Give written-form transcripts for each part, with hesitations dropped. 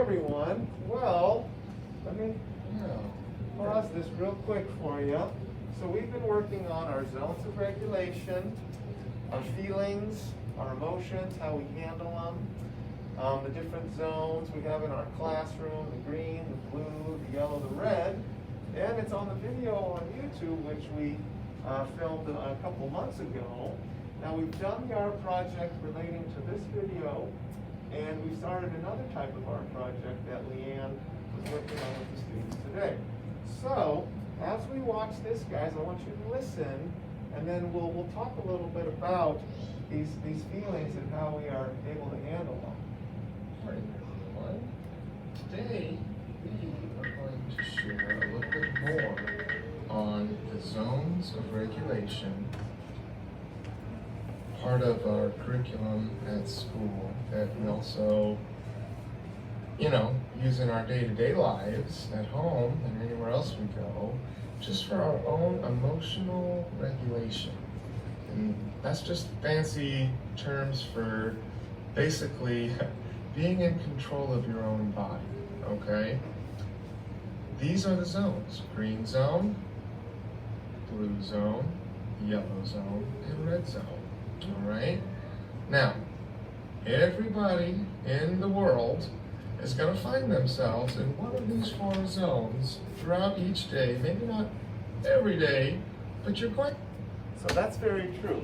everyone. Well, let me pause this real quick for you. So we've been working on our zones of regulation, our feelings, our emotions, how we handle them, the different zones we have in our classroom, the green, the blue, the yellow, the red. And it's on the video on YouTube, which we filmed a couple months ago. Now we've done the art project relating to this video, and we started another type of art project that Leanne was working on with the students today. So, as we watch this, guys, I want you to listen, and then we'll talk a little bit about these feelings and how we are able to handle them. All right, everyone. Today, we are going to share a little bit more on the zones of regulation, part of our curriculum at school that we also, use in our day-to-day lives at home and anywhere else we go, just for our own emotional regulation. And that's just fancy terms for basically being in control of your own body, okay? These are the zones: green zone, blue zone, yellow zone, and red zone. All right? Now, everybody in the world is going to find themselves in one of these 4 zones throughout each day. Maybe not every day, but you're going. So that's very true.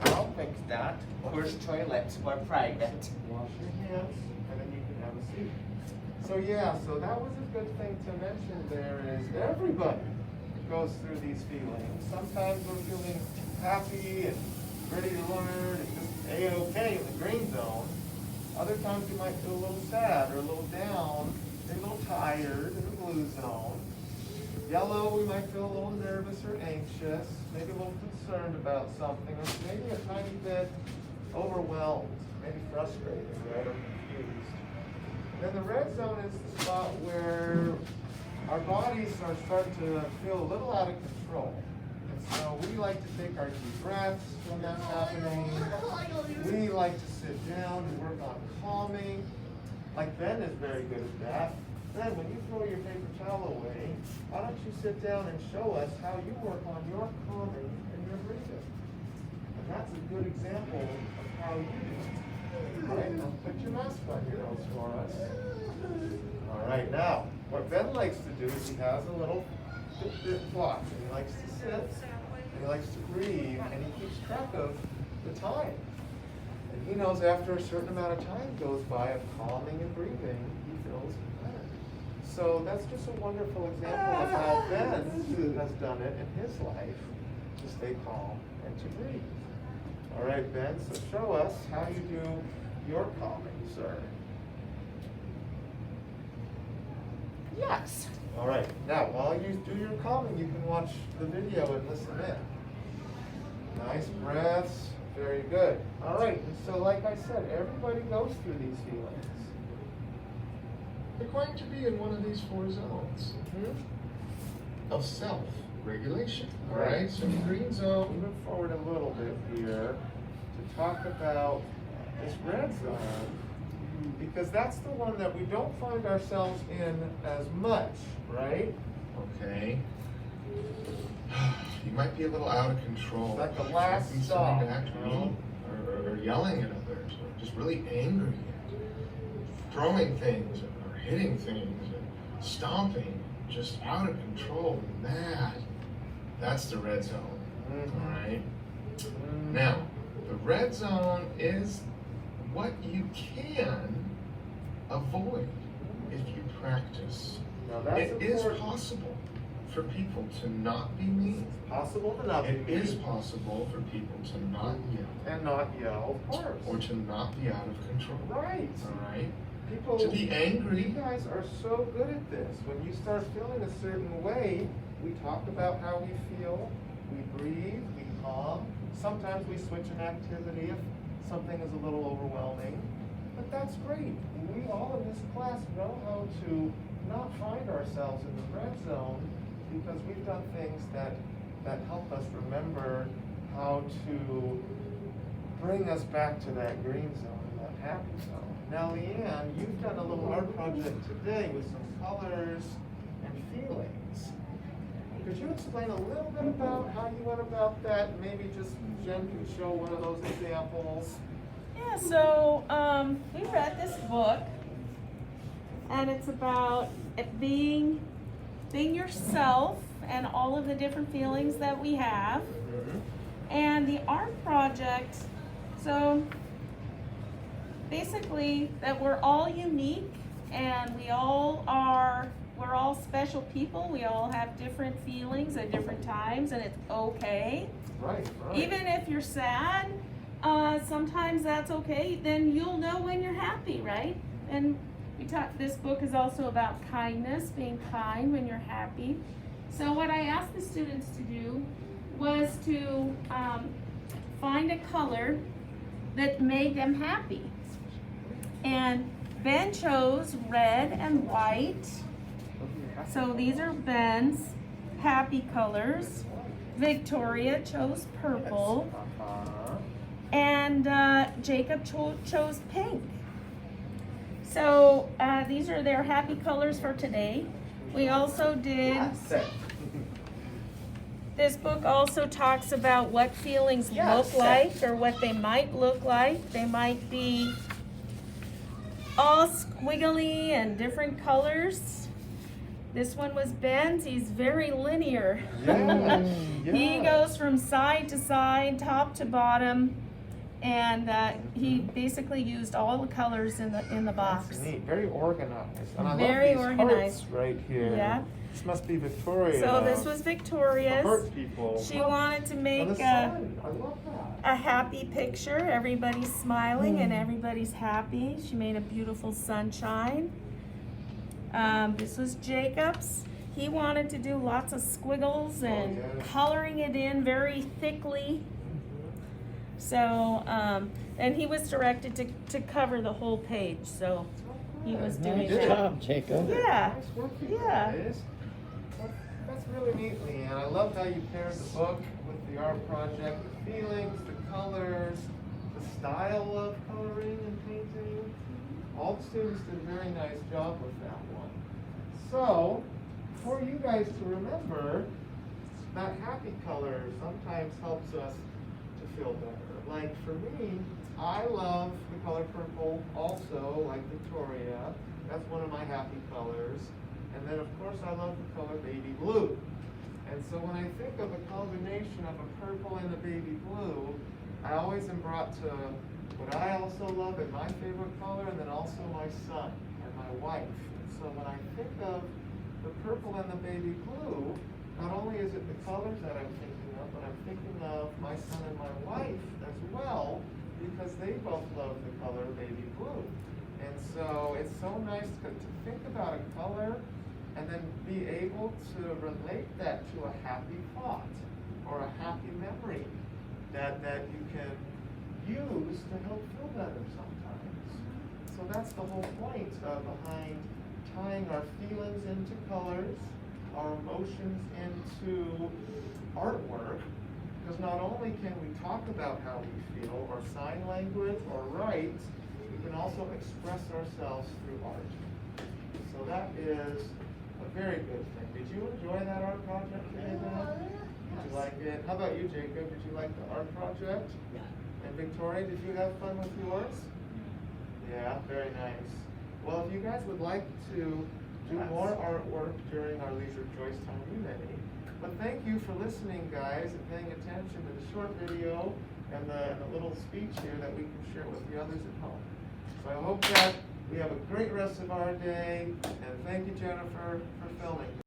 I'll fix that. Where's toilets? We're private. Wash your hands, and then you can have a seat. So that was a good thing to mention there is everybody goes through these feelings. Sometimes we're feeling happy and ready to learn and just A-okay in the green zone. Other times you might feel a little sad or a little down, maybe a little tired in the blue zone. Yellow, we might feel a little nervous or anxious, maybe a little concerned about something, or maybe a tiny bit overwhelmed, maybe frustrated, right, or confused. And then the red zone is the spot where our bodies are starting to feel a little out of control. And so we like to take our deep breaths when that's happening. We like to sit down and work on calming. Like Ben is very good at that. Ben, when you throw your paper towel away, why don't you sit down and show us how you work on your calming and your breathing? And that's a good example of how you do it. All right, now put your mask on your nose for us. All right, now, what Ben likes to do is he has a little Fitbit watch, and he likes to sit, and he likes to breathe, and he keeps track of the time. And he knows after a certain amount of time goes by of calming and breathing, he feels better. So that's just a wonderful example of how Ben has done it in his life to stay calm and to breathe. All right, Ben, so show us how you do your calming, sir. Yes. All right, now while you do your calming, you can watch the video and listen in. Nice breaths, very good. All right, and so like I said, everybody goes through these feelings. You're going to be in one of these 4 zones of self-regulation. All right, so the green zone. Move forward a little bit here to talk about this red zone, because that's the one that we don't find ourselves in as much, right? Okay. You might be a little out of control. Like the last Something stop, to act mean, or yelling at others, or just really angry, throwing things, or hitting things, and stomping, just out of control, mad. That's the red zone. All right. Now, the red zone is what you can avoid if you practice. Now that's It is important. possible for people to not be mean. It's possible to not be It is mean possible for people to not yell and not yell, of course. or to not be out of control. Right. All right? People, To be angry. You guys are so good at this. When you start feeling a certain way, we talk about how we feel, we breathe, we calm. Sometimes we switch an activity if something is a little overwhelming. But that's great. We all in this class know how to not find ourselves in the red zone because we've done things that help us remember how to bring us back to that green zone, that happy though. Now, Leanne, you've done a little art project today with some colors and feelings. Could you explain a little bit about how you went about that? Maybe just Jen can show one of those examples. Yeah, so we read this book, and it's about it being yourself and all of the different feelings that we have. And the art project, so basically that we're all unique and we're all special people. We all have different feelings at different times, and it's okay. Right. Even if you're sad, sometimes that's okay. Then you'll know when you're happy, right? And this book is also about kindness, being kind when you're happy. So what I asked the students to do was to find a color that made them happy. And Ben chose red and white. So these are Ben's happy colors. Victoria chose purple. And Jacob chose pink. So these are their happy colors for today. We also did, this book also talks about what feelings look like, or what they might look like. They might be all squiggly and different colors. This one was Ben's. He's very linear. He goes from side to side, top to bottom, and he basically used all the colors in the box. That's neat. Very organized. And I Very love these organized. hearts right here. Yeah. This must be Victoria. So this was The Victoria's. heart people. She wanted to And make the sun. I love that. a happy picture. Everybody's smiling and everybody's happy. She made a beautiful sunshine. This was Jacob's. He wanted to do lots of squiggles and coloring it in very thickly. So, and he was directed to cover the whole page. So he was doing Nice that. job, Jacob. Yeah. Nice work, you Yeah. guys. That's really neat, Leanne. I love how you paired the book with the art project, the feelings, the colors, the style of coloring and painting. All the students did a very nice job with that one. So, for you guys to remember, that happy color sometimes helps us to feel better. Like for me, I love the color purple also, like Victoria. That's one of my happy colors. And then of course I love the color baby blue. And so when I think of a combination of a purple and a baby blue, I always am brought to what I also love and my favorite color, and then also my son and my wife. And so when I think of the purple and the baby blue, not only is it the colors that I'm thinking of, but I'm thinking of my son and my wife as well, because they both love the color baby blue. And so it's so nice to think about a color and then be able to relate that to a happy thought or a happy memory that you can use to help feel better sometimes. So that's the whole point behind tying our feelings into colors, our emotions into artwork, because not only can we talk about how we feel or sign language or write, we can also express ourselves through art. So that is a very good thing. Did you enjoy that art project today, Ben? Did you like it? How about you, Jacob? Did you like the art project? Yeah. And Victoria, did you have fun with yours? Yeah, very nice. Well, if you guys would like to do more artwork during our Leisure Choice Time, you may. But thank you for listening, guys, and paying attention to the short video and the little speech here that we can share with the others at home. So I hope that we have a great rest of our day, and thank you, Jennifer, for filming.